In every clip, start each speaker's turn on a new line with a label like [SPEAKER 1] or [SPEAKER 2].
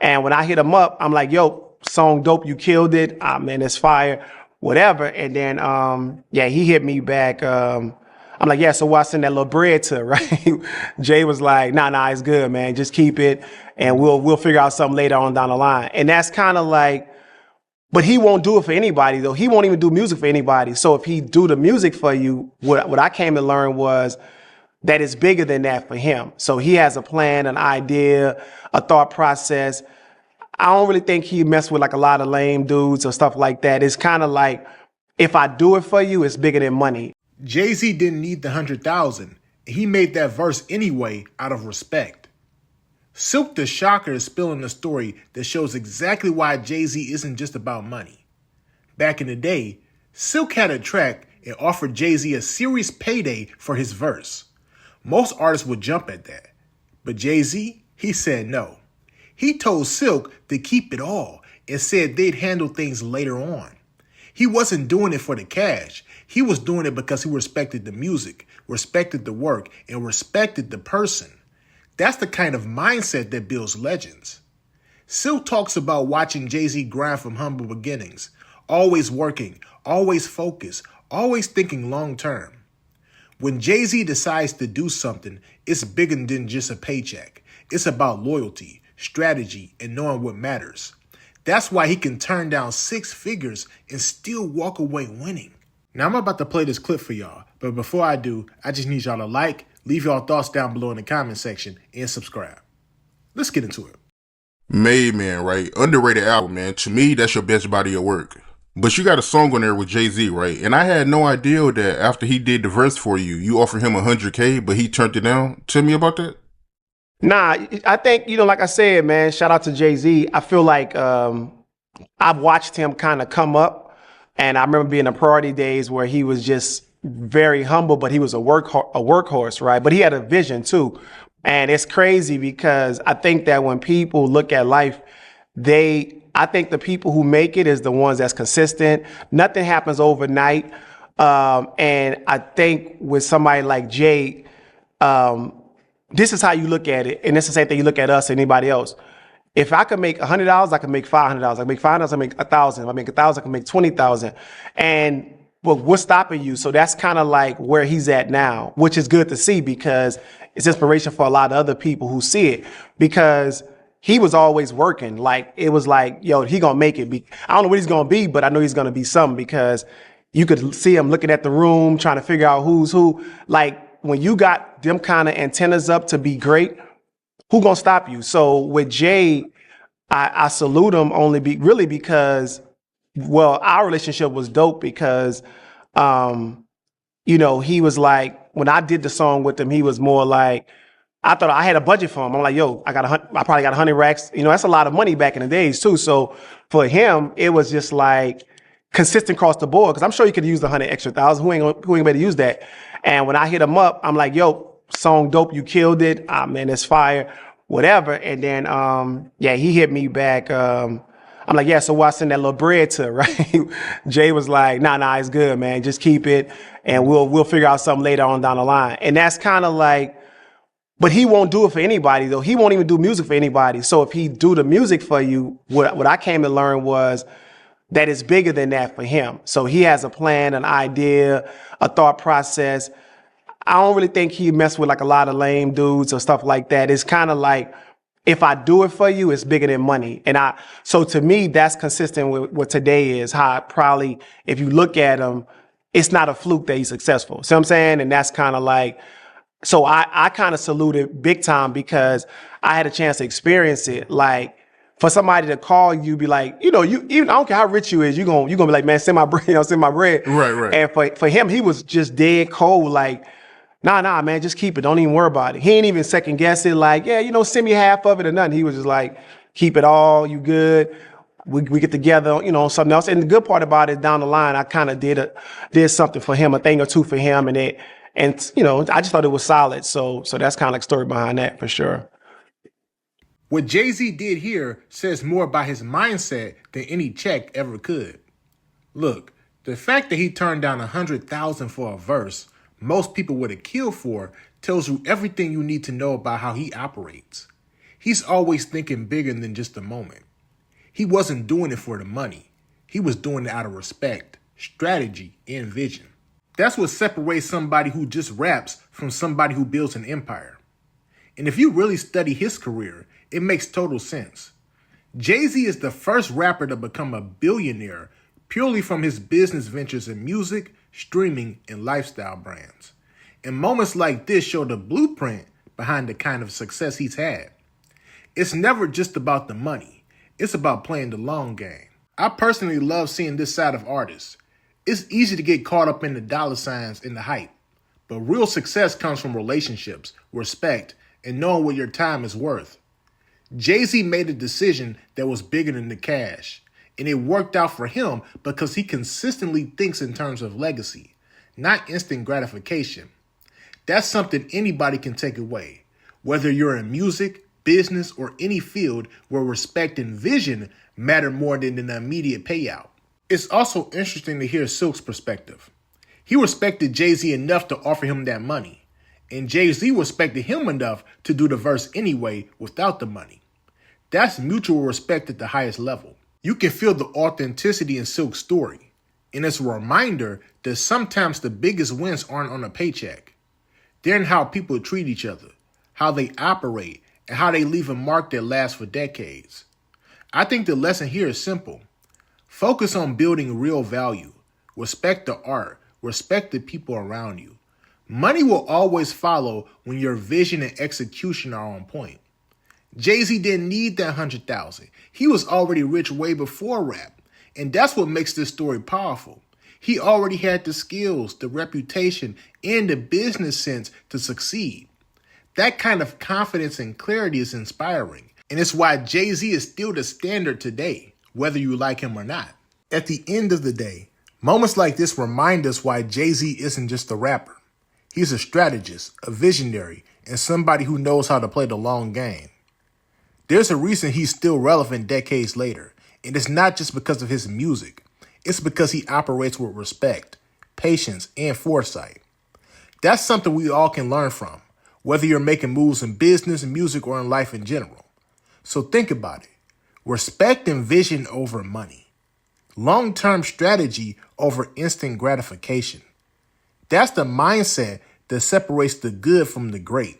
[SPEAKER 1] And when I hit him up, I'm like, yo, song dope, you killed it. Ah, man, it's fire, whatever. And then, yeah, he hit me back. I'm like, yeah, so what I send that little bread to, right? Jay was like, nah, it's good, man. Just keep it, and we'll figure out something later on down the line. And that's kind of like, but he won't do it for anybody though. He won't even do music for anybody. So if he do the music for you, what I came to learn was that it's bigger than that for him. So he has a plan, an idea, a thought process. I don't really think he mess with like a lot of lame dudes or stuff like that. It's kind of like, if I do it for you, it's bigger than money.
[SPEAKER 2] Jay-Z didn't need the 100,000. He made that verse anyway out of respect. Silkk the Shocker is spilling a story that shows exactly why Jay-Z isn't just about money. Back in the day, Silkk had a track and offered Jay-Z a serious payday for his verse. Most artists would jump at that. But Jay-Z, he said no. He told Silkk to keep it all and said they'd handle things later on. He wasn't doing it for the cash. He was doing it because he respected the music, respected the work, and respected the person. That's the kind of mindset that builds legends. Silkk talks about watching Jay-Z grind from humble beginnings, always working, always focused, always thinking long term. When Jay-Z decides to do something, it's bigger than just a paycheck. It's about loyalty, strategy, and knowing what matters. That's why he can turn down 6 figures and still walk away winning. Now I'm about to play this clip for y'all, but before I do, I just need y'all to like, leave y'all thoughts down below in the comment section, and subscribe. Let's get into it.
[SPEAKER 3] Made Man, right? Underrated album, man. To me, that's your best body of work. But you got a song on there with Jay-Z, right? And I had no idea that after he did the verse for you, you offered him 100K, but he turned it down. Tell me about that.
[SPEAKER 1] Nah, I think, like I said, man, shout out to Jay-Z. I feel like I've watched him kind of come up, and I remember being in priority days where he was just very humble, but he was a workhorse, right? But he had a vision too. And it's crazy because I think that when people look at life, I think the people who make it is the ones that's consistent. Nothing happens overnight. And I think with somebody like Jay, this is how you look at it. And it's the same thing you look at us, anybody else. If I could make $100, I can make $500. I can make $500, I can make 1,000. If I make 1,000, I can make 20,000. And well, what's stopping you? So that's kind of like where he's at now, which is good to see because it's inspiration for a lot of other people who see it, because he was always working. Like, it was like, yo, he gonna make it. I don't know what he's gonna be, but I know he's gonna be something, because you could see him looking at the room, trying to figure out who's who. Like, when you got them kind of antennas up to be great, who gonna stop you? So with Jay, I salute him really because, well, our relationship was dope because, he was like, when I did the song with him, he was more like, I thought I had a budget for him. I'm like, yo, I probably got 100 racks. That's a lot of money back in the days too. So for him, it was just like consistent across the board. Cause I'm sure he could use the 100 extra thousand. Who ain't gonna use that? And when I hit him up, I'm like, yo, song dope, you killed it. Ah, man, it's fire, whatever. And then, yeah, he hit me back. I'm like, yeah, so what I send that little bread to, right? Jay was like, nah, it's good, man. Just keep it, and we'll figure out something later on down the line. And that's kind of like, but he won't do it for anybody though. He won't even do music for anybody. So if he do the music for you, what I came to learn was that it's bigger than that for him. So he has a plan, an idea, a thought process. I don't really think he mess with like a lot of lame dudes or stuff like that. It's kind of like, if I do it for you, it's bigger than money. So to me, that's consistent with what today is. How probably, if you look at him, it's not a fluke that he's successful. See what I'm saying? And that's kind of like, so I kind of saluted big time because I had a chance to experience it. Like, for somebody to call you, be like, you even, I don't care how rich you is, you're gonna be like, man, send my bread, send my bread.
[SPEAKER 3] Right.
[SPEAKER 1] And for him, he was just dead cold, like, nah, man, just keep it. Don't even worry about it. He ain't even second guess it, like, yeah, send me half of it or nothing. He was just like, keep it all, you good. We get together, something else. And the good part about it, down the line, I kind of did something for him, a thing or two for him, and I just thought it was solid. So that's kind of like story behind that for sure.
[SPEAKER 2] What Jay-Z did here says more about his mindset than any check ever could. Look, the fact that he turned down 100,000 for a verse most people would have killed for tells you everything you need to know about how he operates. He's always thinking bigger than just the moment. He wasn't doing it for the money. He was doing it out of respect, strategy, and vision. That's what separates somebody who just raps from somebody who builds an empire. And if you really study his career, it makes total sense. Jay-Z is the first rapper to become a billionaire purely from his business ventures in music, streaming, and lifestyle brands. And moments like this show the blueprint behind the kind of success he's had. It's never just about the money. It's about playing the long game. I personally love seeing this side of artists. It's easy to get caught up in the dollar signs and the hype. But real success comes from relationships, respect, and knowing what your time is worth. Jay-Z made a decision that was bigger than the cash. And it worked out for him because he consistently thinks in terms of legacy, not instant gratification. That's something anybody can take away, whether you're in music, business, or any field where respect and vision matter more than an immediate payout. It's also interesting to hear Silkk's perspective. He respected Jay-Z enough to offer him that money, and Jay-Z respected him enough to do the verse anyway without the money. That's mutual respect at the highest level. You can feel the authenticity in Silkk's story, and it's a reminder that sometimes the biggest wins aren't on a paycheck. They're in how people treat each other, how they operate, and how they leave a mark that lasts for decades. I think the lesson here is simple. Focus on building real value. Respect the art. Respect the people around you. Money will always follow when your vision and execution are on point. Jay-Z didn't need that 100,000. He was already rich way before rap. And that's what makes this story powerful. He already had the skills, the reputation, and the business sense to succeed. That kind of confidence and clarity is inspiring. And it's why Jay-Z is still the standard today, whether you like him or not. At the end of the day, moments like this remind us why Jay-Z isn't just a rapper. He's a strategist, a visionary, and somebody who knows how to play the long game. There's a reason he's still relevant decades later, and it's not just because of his music. It's because he operates with respect, patience, and foresight. That's something we all can learn from, whether you're making moves in business, music, or in life in general. So think about it. Respect and vision over money. Long-term strategy over instant gratification. That's the mindset that separates the good from the great.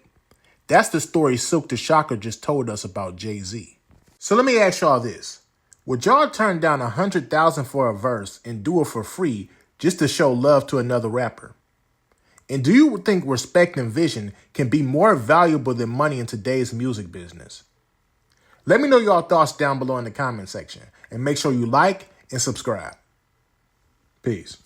[SPEAKER 2] That's the story Silkk the Shocker just told us about Jay-Z. So let me ask y'all this. Would y'all turn down $100,000 for a verse and do it for free just to show love to another rapper? And do you think respect and vision can be more valuable than money in today's music business? Let me know your thoughts down below in the comment section, and make sure you like and subscribe. Peace.